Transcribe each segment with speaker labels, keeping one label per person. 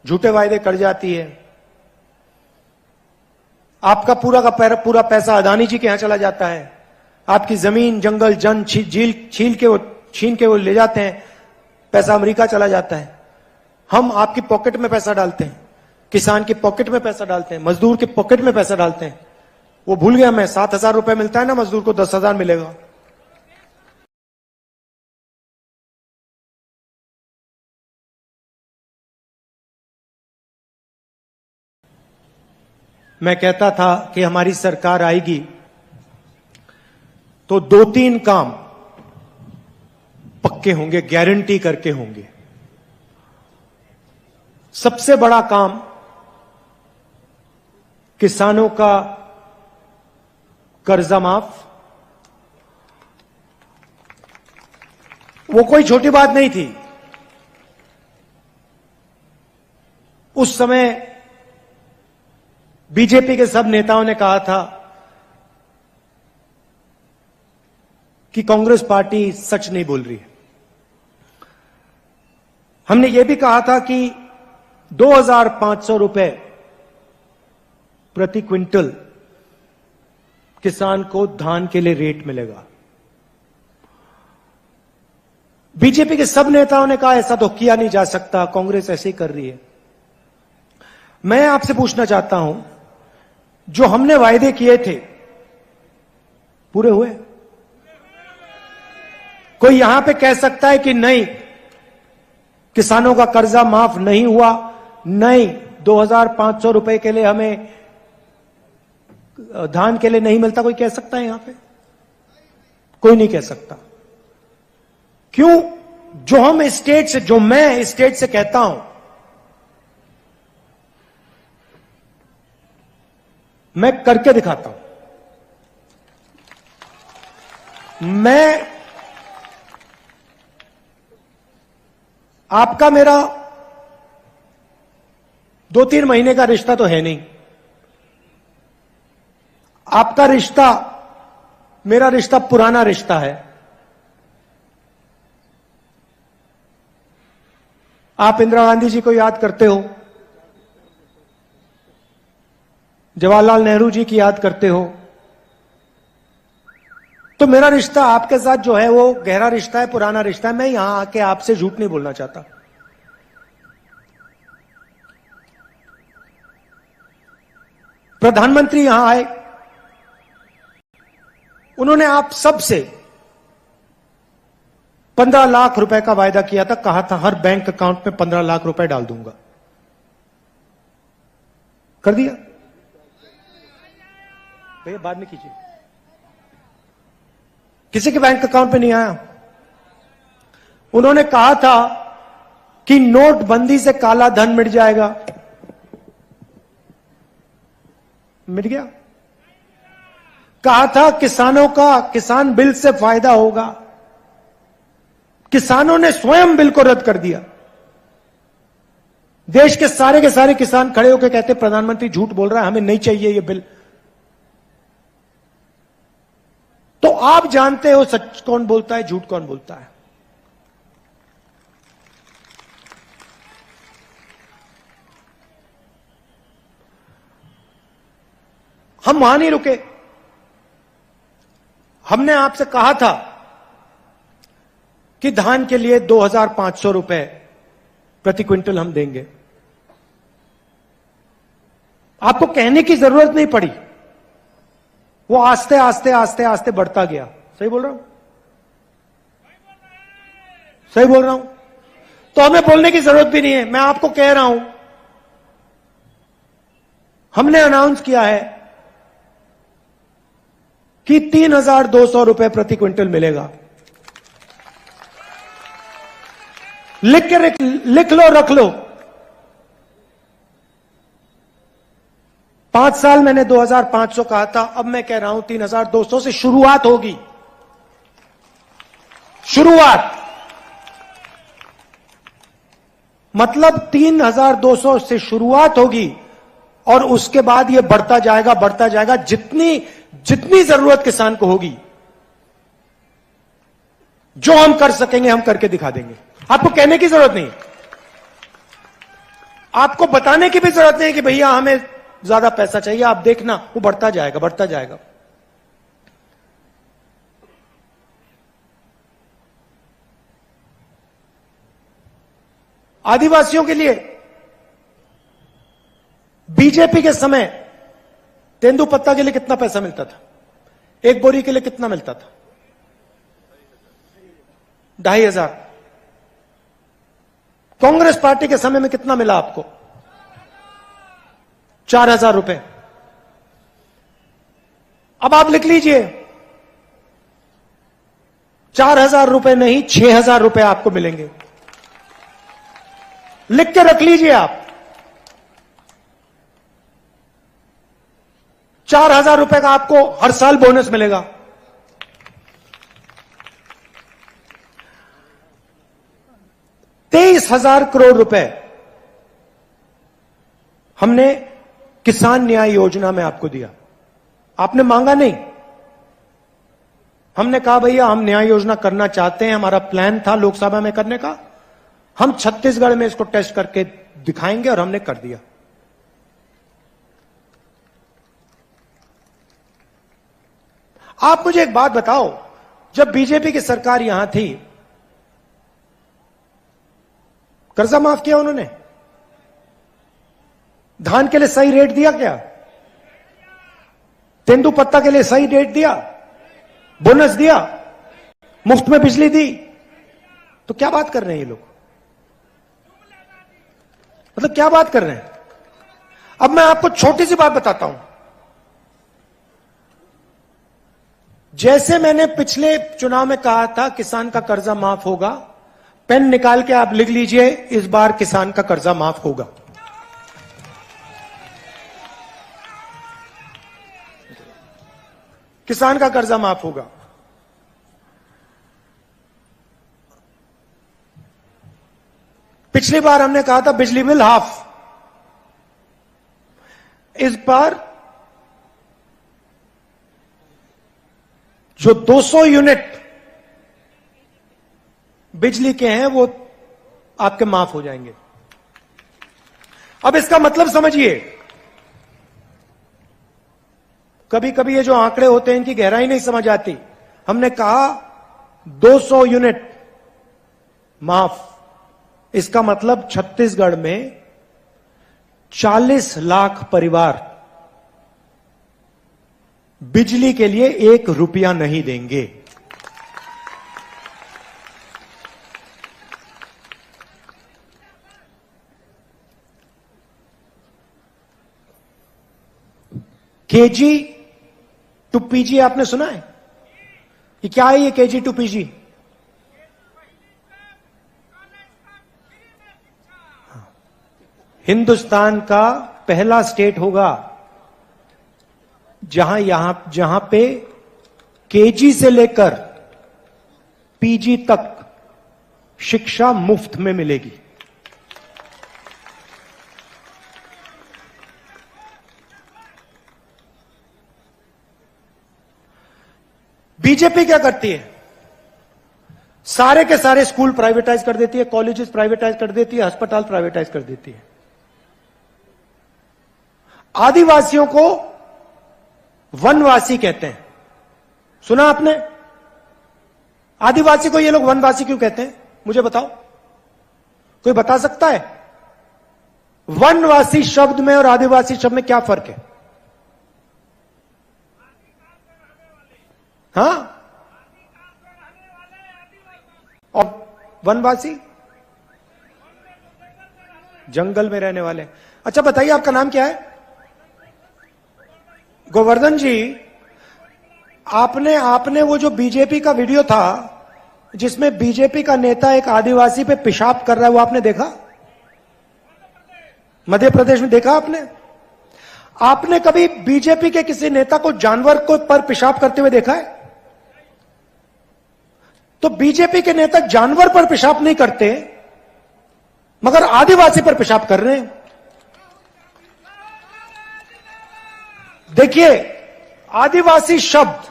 Speaker 1: झूठे वायदे कर जाती है। आपका पूरा का पूरा पैसा अदानी जी के यहां चला जाता है। आपकी जमीन, जंगल, जन झील छीन के वो ले जाते हैं। पैसा अमेरिका चला जाता है। हम आपकी पॉकेट में पैसा डालते हैं, किसान की पॉकेट में पैसा डालते हैं, मजदूर के पॉकेट में पैसा डालते हैं। वो भूल गया मैं, 7,000 रुपए मिलता है ना मजदूर को, 10,000 मिलेगा। मैं कहता था कि हमारी सरकार आएगी तो 2-3 काम पक्के होंगे, गारंटी करके होंगे। सबसे बड़ा काम किसानों का कर्जा माफ। वो कोई छोटी बात नहीं थी। उस समय बीजेपी के सब नेताओं ने कहा था कि कांग्रेस पार्टी सच नहीं बोल रही है। हमने यह भी कहा था कि 2,500 रुपए प्रति क्विंटल किसान को धान के लिए रेट मिलेगा। बीजेपी के सब नेताओं ने कहा ऐसा तो किया नहीं जा सकता, कांग्रेस ऐसे ही कर रही है। मैं आपसे पूछना चाहता हूं, जो हमने वायदे किए थे पूरे हुए? कोई यहां पे कह सकता है कि नहीं, किसानों का कर्जा माफ नहीं हुआ, नहीं 2,500 रुपए के लिए हमें धान के लिए नहीं मिलता? कोई कह सकता है यहां पे? कोई नहीं कह सकता। क्यों? जो हम स्टेट से, जो मैं स्टेट से कहता हूं, मैं करके दिखाता हूं। मैं आपका मेरा 2-3 महीने का रिश्ता तो है नहीं। आपका रिश्ता, मेरा रिश्ता पुराना रिश्ता है। आप इंदिरा गांधी जी को याद करते हो, जवाहरलाल नेहरू जी की याद करते हो, तो मेरा रिश्ता आपके साथ जो है वो गहरा रिश्ता है, पुराना रिश्ता है। मैं यहां आके आपसे झूठ नहीं बोलना चाहता। प्रधानमंत्री यहां आए, उन्होंने आप सबसे 15 लाख रुपए का वायदा किया था। कहा था हर बैंक अकाउंट में 15 लाख रुपए डाल दूंगा। कर दिया? भैया बाद में कीजिए। किसी के बैंक अकाउंट में नहीं आया। उन्होंने कहा था कि नोटबंदी से काला धन मिट जाएगा। मिट गया? कहा था किसानों का, किसान बिल से फायदा होगा। किसानों ने स्वयं बिल को रद्द कर दिया। देश के सारे किसान खड़े होकर कहते प्रधानमंत्री झूठ बोल रहा है, हमें नहीं चाहिए ये बिल। तो आप जानते हो सच कौन बोलता है, झूठ कौन बोलता है। हम वहां नहीं रुके। हमने आपसे कहा था कि धान के लिए 2,500 रुपए प्रति क्विंटल हम देंगे। आपको कहने की जरूरत नहीं पड़ी। वो आस्ते आस्ते आस्ते आस्ते बढ़ता गया। सही बोल रहा हूं? सही बोल रहा हूं? तो हमें बोलने की जरूरत भी नहीं है। मैं आपको कह रहा हूं, हमने अनाउंस किया है कि 3,200 रुपए प्रति क्विंटल मिलेगा। लिख लो, रख लो। 5 साल मैंने 2,500 कहा था, अब मैं कह रहा हूं 3,200 से शुरुआत होगी। शुरुआत मतलब 3,200 से शुरुआत होगी और उसके बाद यह बढ़ता जाएगा जितनी जरूरत किसान को होगी। जो हम कर सकेंगे हम करके दिखा देंगे। आपको कहने की जरूरत नहीं। आपको बताने की भी जरूरत नहीं कि भैया हमें ज्यादा पैसा चाहिए, आप देखना वो बढ़ता जाएगा बढ़ता जाएगा। आदिवासियों के लिए बीजेपी के समय तेंदुपत्ता के लिए कितना पैसा मिलता था? एक बोरी के लिए कितना मिलता था? 2,500। कांग्रेस पार्टी के समय में कितना मिला आपको? 4,000 रुपए। अब आप लिख लीजिए, 4,000 रुपए नहीं 6,000 रुपए आपको मिलेंगे। लिख के रख लीजिए आप, 4,000 रुपए का आपको हर साल बोनस मिलेगा। ₹23,000 करोड़ रुपए हमने किसान न्याय योजना में आपको दिया। आपने मांगा नहीं, हमने कहा भैया हम न्याय योजना करना चाहते हैं, हमारा प्लान था लोकसभा में करने का, हम छत्तीसगढ़ में इसको टेस्ट करके दिखाएंगे, और हमने कर दिया। आप मुझे एक बात बताओ, जब बीजेपी की सरकार यहां थी, कर्जा माफ किया उन्होंने? धान के लिए सही रेट दिया क्या? तेंदुपत्ता के लिए सही रेट दिया? बोनस दिया? मुफ्त में बिजली दी? तो क्या बात कर रहे हैं ये लोग? मतलब क्या बात कर रहे हैं? अब मैं आपको छोटी सी बात बताता हूं। जैसे मैंने पिछले चुनाव में कहा था किसान का कर्जा माफ होगा, पेन निकाल के आप लिख लीजिए, इस बार किसान का कर्जा माफ होगा। किसान का कर्जा माफ होगा। पिछली बार हमने कहा था बिजली बिल हाफ, इस बार जो 200 यूनिट बिजली के हैं वो आपके माफ हो जाएंगे। अब इसका मतलब समझिए, कभी कभी ये जो आंकड़े होते हैं इनकी गहराई नहीं समझ आती। हमने कहा 200 यूनिट माफ, इसका मतलब छत्तीसगढ़ में 40 लाख परिवार बिजली के लिए 1 रुपया नहीं देंगे। केजी टू पीजी आपने सुना है? ये क्या है ये केजी टू पीजी? हिंदुस्तान का पहला स्टेट होगा जहां पे केजी से लेकर पीजी तक शिक्षा मुफ्त में मिलेगी। बीजेपी क्या करती है? सारे के सारे स्कूल प्राइवेटाइज कर देती है, कॉलेजेस प्राइवेटाइज कर देती है, अस्पताल प्राइवेटाइज कर देती है। आदिवासियों को वनवासी कहते हैं, सुना आपने? आदिवासी को ये लोग वनवासी क्यों कहते हैं? मुझे बताओ, कोई बता सकता है? वनवासी शब्द में और आदिवासी शब्द में क्या फर्क है? हाँ, और वनवासी जंगल में रहने वाले। अच्छा बताइए, आपका नाम क्या है? गोवर्धन जी, आपने वो जो बीजेपी का वीडियो था जिसमें बीजेपी का नेता एक आदिवासी पे पेशाब कर रहा है, वो आपने देखा? मध्य प्रदेश में देखा आपने? आपने कभी बीजेपी के किसी नेता को जानवर को पर पेशाब करते हुए देखा है? तो बीजेपी के नेता जानवर पर पेशाब नहीं करते, मगर आदिवासी पर पेशाब कर रहे हैं। देखिए, आदिवासी शब्द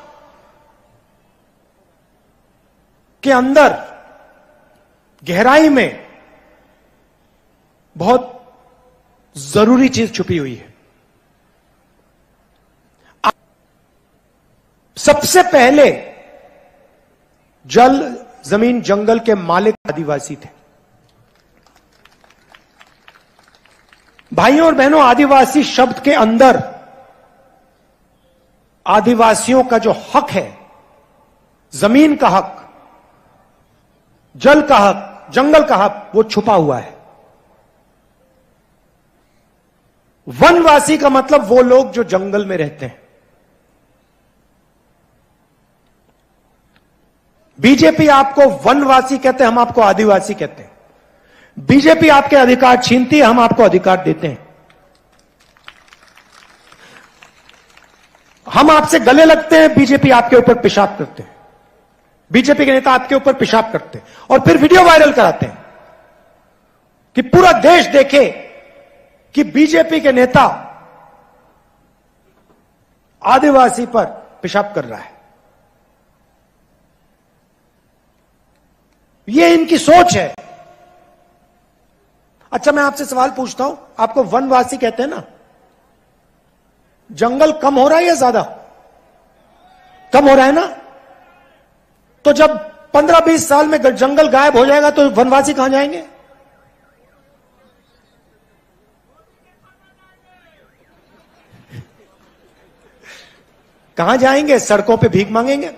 Speaker 1: के अंदर गहराई में बहुत जरूरी चीज छुपी हुई है। सबसे पहले जल, जमीन, जंगल के मालिक आदिवासी थे। भाइयों और बहनों, आदिवासी शब्द के अंदर आदिवासियों का जो हक है, जमीन का हक, जल का हक, जंगल का हक, वो छुपा हुआ है। वनवासी का मतलब वो लोग जो जंगल में रहते हैं। बीजेपी आपको वनवासी कहते हैं, हम आपको आदिवासी कहते हैं। बीजेपी आपके अधिकार छीनती है, हम आपको अधिकार देते हैं। हम आपसे गले लगते हैं, बीजेपी आपके ऊपर पेशाब करते हैं। बीजेपी के नेता आपके ऊपर पेशाब करते हैं और फिर वीडियो वायरल कराते हैं कि पूरा देश देखे कि बीजेपी के नेता आदिवासी पर पेशाब कर रहा है। ये इनकी सोच है। अच्छा, मैं आपसे सवाल पूछता हूं, आपको वनवासी कहते हैं ना? जंगल कम हो रहा है या ज्यादा? कम हो रहा है ना? तो जब 15-20 साल में जंगल गायब हो जाएगा तो वनवासी कहां जाएंगे? कहां जाएंगे? सड़कों पे भीख मांगेंगे।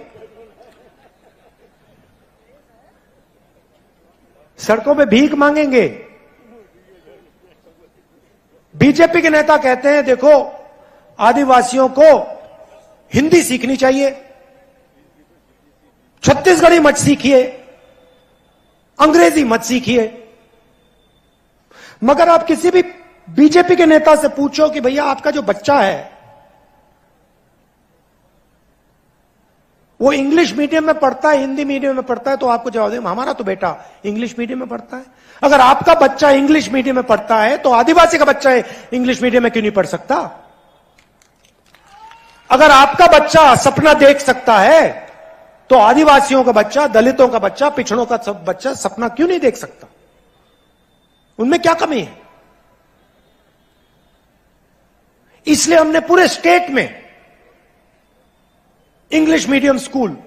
Speaker 1: सड़कों पे भीख मांगेंगे। बीजेपी के नेता कहते हैं देखो, आदिवासियों को हिंदी सीखनी चाहिए, छत्तीसगढ़ी मत सीखिए, अंग्रेजी मत सीखिए। मगर आप किसी भी बीजेपी के नेता से पूछो कि भैया आपका जो बच्चा है वो इंग्लिश मीडियम में पढ़ता है, हिंदी मीडियम में पढ़ता है, तो आपको जवाब देंगे हमारा तो बेटा इंग्लिश मीडियम में पढ़ता है। अगर आपका बच्चा इंग्लिश मीडियम में पढ़ता है तो आदिवासी का बच्चा इंग्लिश मीडियम में क्यों नहीं पढ़ सकता? अगर आपका बच्चा सपना देख सकता है तो आदिवासियों का बच्चा, दलितों का बच्चा, पिछड़ों का सब बच्चा सपना क्यों नहीं देख सकता? उनमें क्या कमी है? इसलिए हमने पूरे स्टेट में English medium school,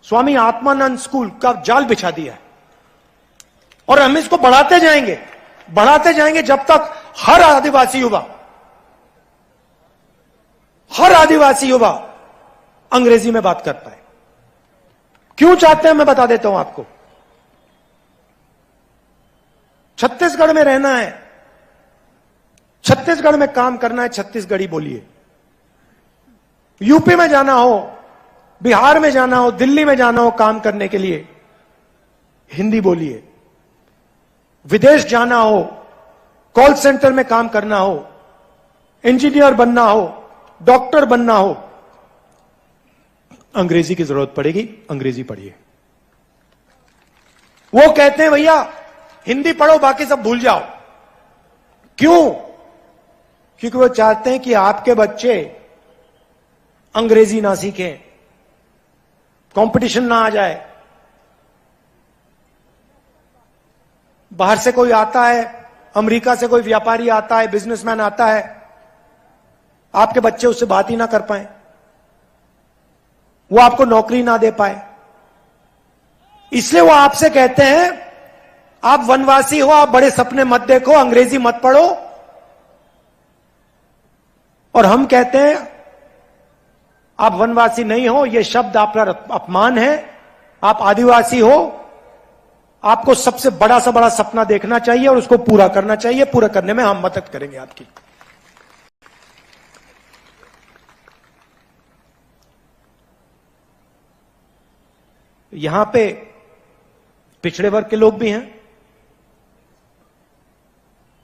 Speaker 1: Swami Atmanand school का जाल बिछा दिया है और हम इसको बढ़ाते जाएंगे जब तक हर आदिवासी युवा अंग्रेजी में बात कर पाए। क्यों चाहते हैं मैं बता देता हूं आपको। छत्तीसगढ़ में रहना है, छत्तीसगढ़ में काम करना है, छत्तीसगढ़ी बोलिए। यूपी में जाना हो, बिहार में जाना हो, दिल्ली में जाना हो काम करने के लिए, हिंदी बोलिए। विदेश जाना हो, कॉल सेंटर में काम करना हो, इंजीनियर बनना हो, डॉक्टर बनना हो, अंग्रेजी की जरूरत पड़ेगी, अंग्रेजी पढ़िए। वो कहते हैं भैया हिंदी पढ़ो बाकी सब भूल जाओ। क्यों? क्योंकि वो चाहते हैं कि आपके बच्चे अंग्रेजी ना सीखें, कंपटीशन ना आ जाए। बाहर से कोई आता है, अमेरिका से कोई व्यापारी आता है, बिजनेसमैन आता है, आपके बच्चे उससे बात ही ना कर पाए, वो आपको नौकरी ना दे पाए। इसलिए वो आपसे कहते हैं आप वनवासी हो, आप बड़े सपने मत देखो, अंग्रेजी मत पढ़ो। और हम कहते हैं आप वनवासी नहीं हो, यह शब्द आपका अपमान है। आप आदिवासी हो, आपको सबसे बड़ा से बड़ा सपना देखना चाहिए और उसको पूरा करना चाहिए। पूरा करने में हम मदद करेंगे आपकी। यहां पे पिछड़े वर्ग के लोग भी हैं।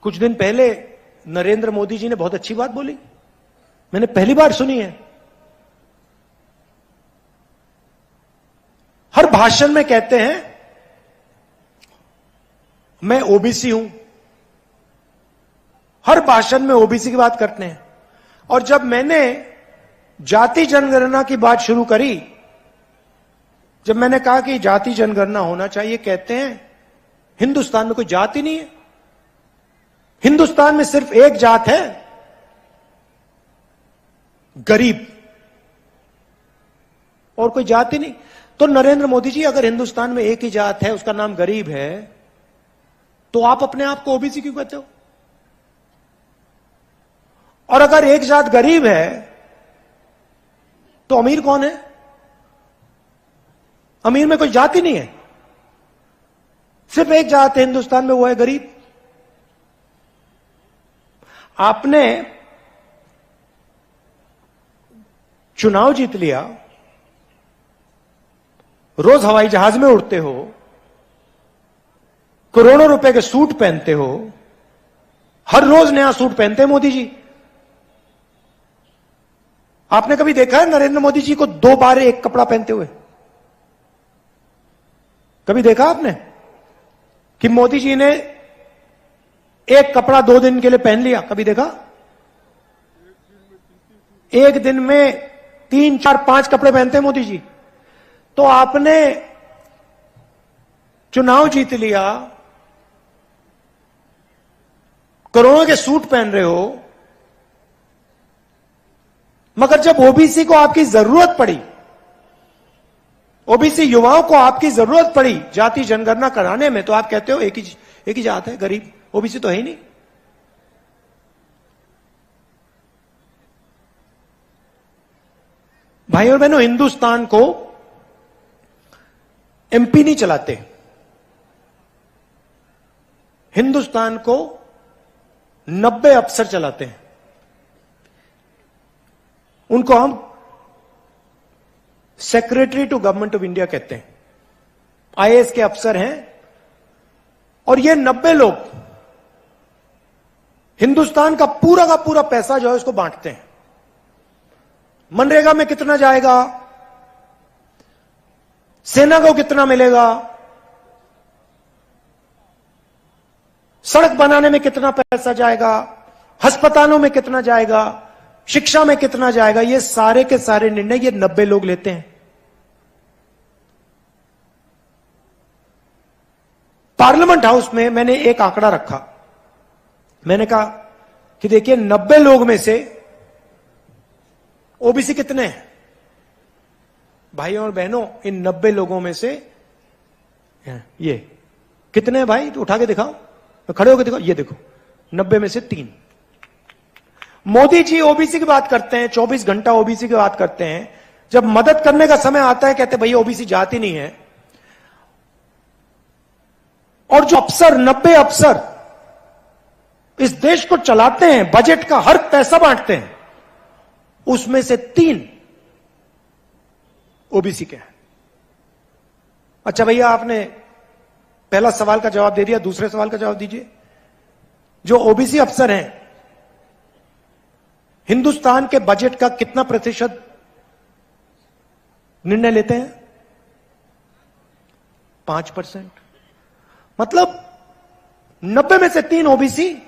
Speaker 1: कुछ दिन पहले नरेंद्र मोदी जी ने बहुत अच्छी बात बोली, मैंने पहली बार सुनी है। हर भाषण में कहते हैं मैं ओबीसी हूं, हर भाषण में ओबीसी की बात करते हैं। और जब मैंने जाति जनगणना की बात शुरू करी, जब मैंने कहा कि जाति जनगणना होना चाहिए, कहते हैं हिंदुस्तान में कोई जाति नहीं है, हिंदुस्तान में सिर्फ एक जात है, गरीब, और कोई जात ही नहीं। तो नरेंद्र मोदी जी, अगर हिंदुस्तान में एक ही जात है, उसका नाम गरीब है, तो आप अपने आप को ओबीसी क्यों कहते हो? और अगर एक जात गरीब है तो अमीर कौन है? अमीर में कोई जात ही नहीं है, सिर्फ एक जात है हिंदुस्तान में, वो है गरीब। आपने चुनाव जीत लिया, रोज हवाई जहाज में उड़ते हो, करोड़ों रुपए के सूट पहनते हो, हर रोज नया सूट पहनते हैं मोदी जी। आपने कभी देखा है नरेंद्र मोदी जी को 2 बार एक कपड़ा पहनते हुए? कभी देखा आपने कि मोदी जी ने एक कपड़ा 2 दिन के लिए पहन लिया? कभी देखा? एक दिन में 3, 4, 5 कपड़े पहनते हैं मोदी जी। तो आपने चुनाव जीत लिया, करोड़ों के सूट पहन रहे हो, मगर जब ओबीसी को आपकी जरूरत पड़ी, ओबीसी युवाओं को आपकी जरूरत पड़ी जाति जनगणना कराने में, तो आप कहते हो एक ही जात है, गरीब, ओबीसी तो है ही नहीं। भाई और बहनों, हिंदुस्तान को एमपी नहीं चलाते, हिंदुस्तान को 90 अफसर चलाते हैं। उनको हम secretary to government of India कहते हैं, आईएएस के अफसर हैं। और ये 90 लोग हिंदुस्तान का पूरा पैसा जो है उसको बांटते हैं। मनरेगा में कितना जाएगा, सेना को कितना मिलेगा, सड़क बनाने में कितना पैसा जाएगा, अस्पतालों में कितना जाएगा, शिक्षा में कितना जाएगा, ये सारे के सारे निर्णय ये 90 लोग लेते हैं। पार्लियामेंट हाउस में मैंने एक आंकड़ा रखा, मैंने कहा कि देखिए 90 लोग में से ओबीसी कितने हैं? भाइयों और बहनों, इन 90 लोगों में से ये कितने हैं भाई? तो उठा के दिखाओ, तो खड़े होकर दिखाओ, ये देखो 90 में से 3। मोदी जी ओबीसी की बात करते हैं, 24 घंटा ओबीसी की बात करते हैं। जब मदद करने का समय आता है कहते भैया ओबीसी जाति नहीं है। और जो अफसर 90 अफसर इस देश को चलाते हैं, बजट का हर पैसा बांटते हैं, उसमें से 3 ओबीसी के हैं। अच्छा भैया, आपने पहला सवाल का जवाब दे दिया, दूसरे सवाल का जवाब दीजिए। जो ओबीसी अफसर हैं, हिंदुस्तान के बजट का कितना प्रतिशत निर्णय लेते हैं? 5%। मतलब 90 में से 3 ओबीसी।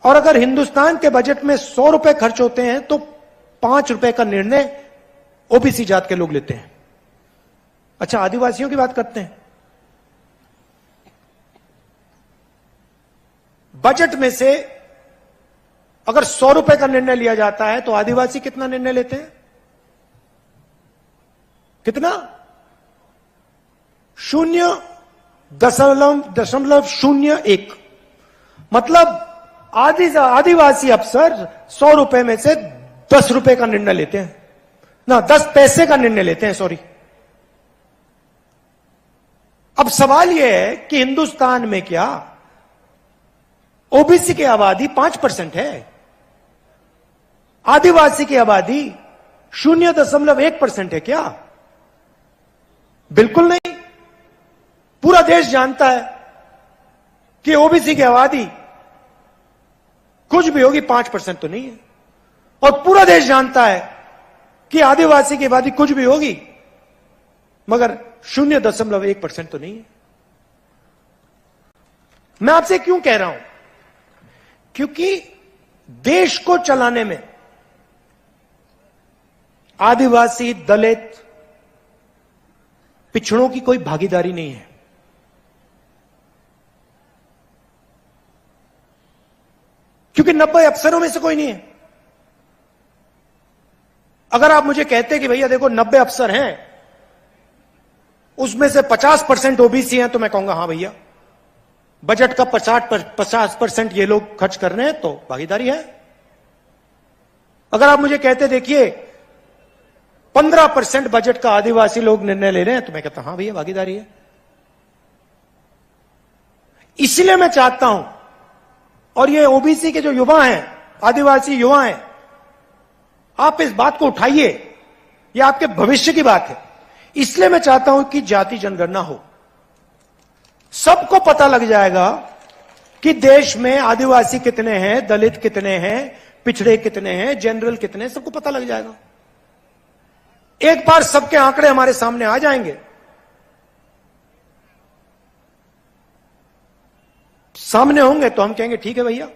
Speaker 1: और अगर हिंदुस्तान के बजट में 100 रुपए खर्च होते हैं तो 5 रुपए का निर्णय ओबीसी जात के लोग लेते हैं। अच्छा, आदिवासियों की बात करते हैं। बजट में से अगर 100 रुपए का निर्णय लिया जाता है तो आदिवासी कितना निर्णय लेते हैं? कितना? 0.01। मतलब आदिवासी अफसर 100 रुपए में से 10 रुपए का निर्णय लेते हैं ना, 10 पैसे का निर्णय लेते हैं, सॉरी। अब सवाल यह है कि हिंदुस्तान में क्या ओबीसी की आबादी 5% है? आदिवासी की आबादी 0.1% है क्या? बिल्कुल नहीं। पूरा देश जानता है कि ओबीसी की आबादी कुछ भी होगी 5% तो नहीं है। और पूरा देश जानता है कि आदिवासी की आबादी कुछ भी होगी मगर 0.1% तो नहीं है। मैं आपसे क्यों कह रहा हूं? क्योंकि देश को चलाने में आदिवासी, दलित, पिछड़ों की कोई भागीदारी नहीं है। क्योंकि 90 अफसरों में से कोई नहीं है। अगर आप मुझे कहते कि भैया देखो 90 अफसर हैं, उसमें से 50% ओबीसी हैं, तो मैं कहूंगा हां भैया, बजट का 50% ये लोग खर्च कर रहे हैं तो भागीदारी है। अगर आप मुझे कहते देखिए 15% बजट का आदिवासी लोग निर्णय ले रहे हैं, तो मैं कहता हां भैया भागीदारी है। इसलिए मैं चाहता हूं, और ये ओबीसी के जो युवा हैं, आदिवासी युवा हैं, आप इस बात को उठाइए, ये आपके भविष्य की बात है। इसलिए मैं चाहता हूं कि जाति जनगणना हो, सबको पता लग जाएगा कि देश में आदिवासी कितने हैं, दलित कितने हैं, पिछड़े कितने हैं, जनरल कितने हैं, सबको पता लग जाएगा। एक बार सबके आंकड़े हमारे सामने आ जाएंगे, सामने होंगे, तो हम कहेंगे ठीक है भैया,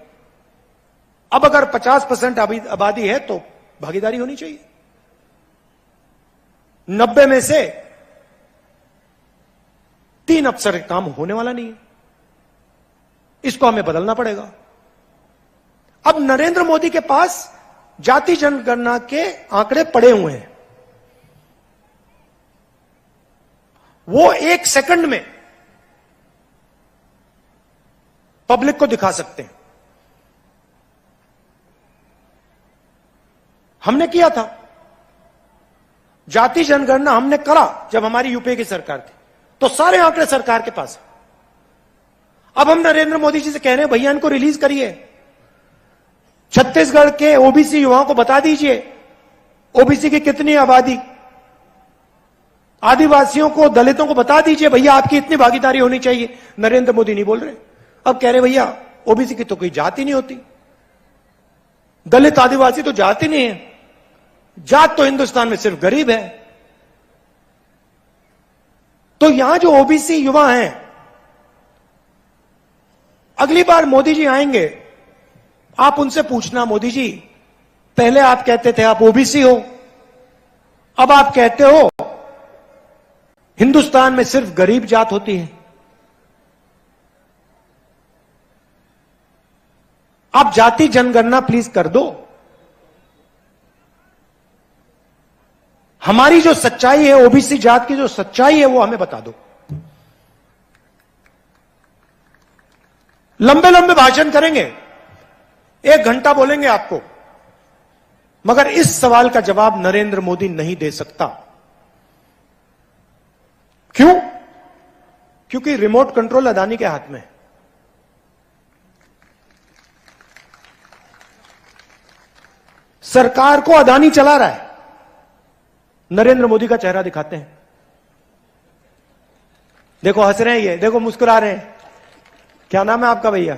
Speaker 1: अब अगर 50% आबादी है तो भागीदारी होनी चाहिए। 90 में से 3 अफसर काम होने वाला नहीं है, इसको हमें बदलना पड़ेगा। अब नरेंद्र मोदी के पास जाति जनगणना के आंकड़े पड़े हुए हैं, वो 1 सेकंड में पब्लिक को दिखा सकते हैं। हमने किया था जाति जनगणना, हमने करा जब हमारी यूपीए की सरकार थी, तो सारे आंकड़े सरकार के पास। अब हम नरेंद्र मोदी जी से कह रहे हैं भैया इनको रिलीज करिए, छत्तीसगढ़ के ओबीसी युवाओं को बता दीजिए ओबीसी की कितनी आबादी, आदिवासियों को, दलितों को बता दीजिए भैया आपकी इतनी भागीदारी होनी चाहिए। नरेंद्र मोदी नहीं बोल रहे, अब कह रहे भैया ओबीसी की तो कोई जाति नहीं होती, दलित आदिवासी तो जाति नहीं है, जात तो हिंदुस्तान में सिर्फ गरीब है। तो यहां जो ओबीसी युवा हैं, अगली बार मोदी जी आएंगे, आप उनसे पूछना मोदी जी, पहले आप कहते थे आप ओबीसी हो, अब आप कहते हो हिंदुस्तान में सिर्फ गरीब जात होती है। आप जाति जनगणना प्लीज कर दो, हमारी जो सच्चाई है, ओबीसी जात की जो सच्चाई है वो हमें बता दो। लंबे लंबे भाषण करेंगे, 1 घंटा बोलेंगे आपको, मगर इस सवाल का जवाब नरेंद्र मोदी नहीं दे सकता। क्यों? क्योंकि रिमोट कंट्रोल अदानी के हाथ में है। सरकार को अदानी चला रहा है, नरेंद्र मोदी का चेहरा दिखाते हैं। देखो हंस रहे हैं ये, देखो मुस्कुरा रहे हैं। क्या नाम है आपका भैया?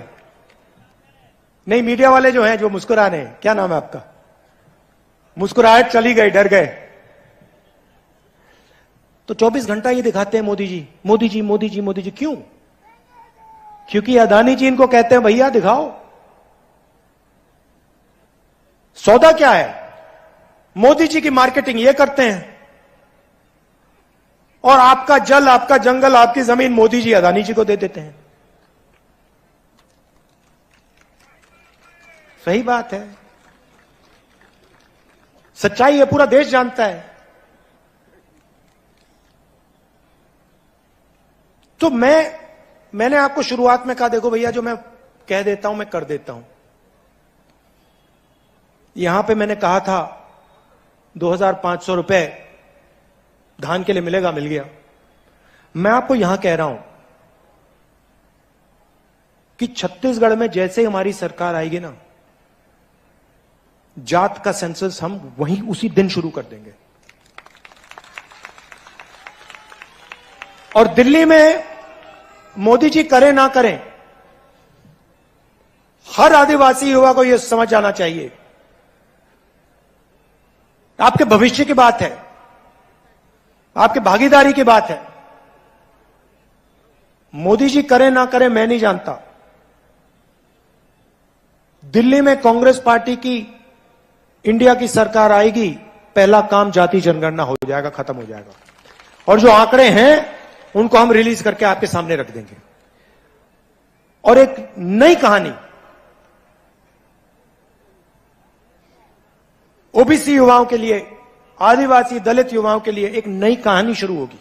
Speaker 1: नहीं, मीडिया वाले जो हैं जो मुस्कुरा रहे हैं, क्या नाम है आपका? मुस्कुराहट चली गई, डर गए। तो 24 घंटा ये दिखाते हैं मोदी जी, मोदी जी, मोदी जी, मोदी जी। क्यों? क्योंकि अदानी जी इनको कहते हैं भैया दिखाओ सौदा क्या है। मोदी जी की मार्केटिंग ये करते हैं, और आपका जल, आपका जंगल, आपकी जमीन मोदी जी अदानी जी को दे देते हैं। सही बात है, सच्चाई है, पूरा देश जानता है। तो मैंने आपको शुरुआत में कहा देखो भैया, जो मैं कह देता हूं मैं कर देता हूं। यहां पे मैंने कहा था 2500 रुपए धान के लिए मिलेगा, मिल गया। मैं आपको यहां कह रहा हूं कि छत्तीसगढ़ में जैसे ही हमारी सरकार आएगी ना, जात का सेंसस हम वहीं उसी दिन शुरू कर देंगे। और दिल्ली में मोदी जी करें ना करें, हर आदिवासी युवा को यह समझ आना चाहिए, आपके भविष्य की बात है, आपके भागीदारी की बात है। मोदी जी करें ना करें मैं नहीं जानता, दिल्ली में कांग्रेस पार्टी की, इंडिया की सरकार आएगी, पहला काम जाति जनगणना हो जाएगा, खत्म हो जाएगा। और जो आंकड़े हैं उनको हम रिलीज करके आपके सामने रख देंगे। और एक नई कहानी ओबीसी युवाओं के लिए, आदिवासी दलित युवाओं के लिए एक नई कहानी शुरू होगी।